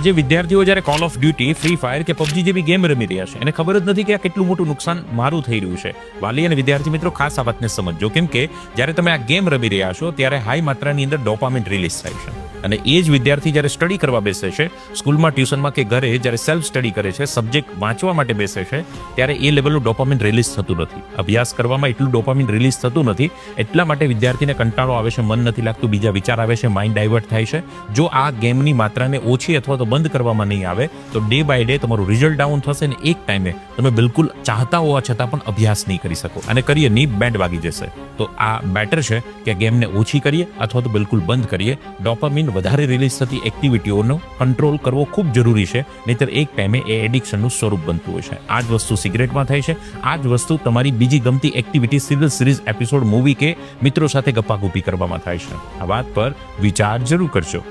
આજે વિદ્યાર્થીઓ જ્યારે call of duty, free fire કે પબજી જેવી ગેમ રમી રહ્યા છે એને ખબર જ નથી કે આ કેટલું મોટું નુકસાન મારું થઈ રહ્યું છે. વાલી અને વિદ્યાર્થી મિત્રો ખાસ આ વાતને સમજો, કેમ કે જ્યારે તમે આ ગેમ રમી રહ્યા છો ત્યારે હાઈ માત્રાની અંદર ડોપામિન રિલીઝ થાય છે. અને એ જ વિદ્યાર્થી જ્યારે સ્ટડી કરવા બેસે છે, સ્કૂલમાં, ટ્યુશનમાં કે ઘરે જ્યારે સેલ્ફ સ્ટડી કરે છે, સબ્જેક્ટ વાંચવા માટે બેસે છે, ત્યારે એ લેવલનું ડોપામિન રિલીઝ થતું નથી. અભ્યાસ કરવામાં એટલું ડોપામિન રિલીઝ થતું નથી. એટલા માટે વિદ્યાર્થીને કંટાળો આવે છે, મન નથી લાગતું, બીજા વિચાર આવે છે, માઇન્ડ ડાયવર્ટ થાય છે. જો આ ગેમની માત્રાને ઓછી અથવા તો બંધ કરવામાં નહીં આવે તો ડે બાય ડે તમારું રિઝલ્ટ ડાઉન થશે ને એક ટાઈમે તમે બિલકુલ ચાહતા હોવા છતાં પણ અભ્યાસ નહીં કરી શકો અને કરિયરની બેન્ડ વાગી જશે. તો આ બેટર છે કે ગેમને ઓછી કરીએ અથવા તો બિલકુલ બંધ કરીએ. ડોપામિન વધારે રિલીઝ થતી એક્ટિવિટીઓનો કંટ્રોલ કરવો ખૂબ જરૂરી છે, નહીંતર એક ટાઈમે એ એડિક્શનનું સ્વરૂપ બનતું હોય છે. આ જ વસ્તુ સિગરેટમાં થાય છે, આ જ વસ્તુ તમારી બીજી ગમતી એક્ટિવિટી, સિરીઝ, એપિસોડ, મૂવી કે મિત્રો સાથે ગપ્પાગોપી કરવામાં થાય છે. આ વાત પર વિચાર જરૂર કરજો.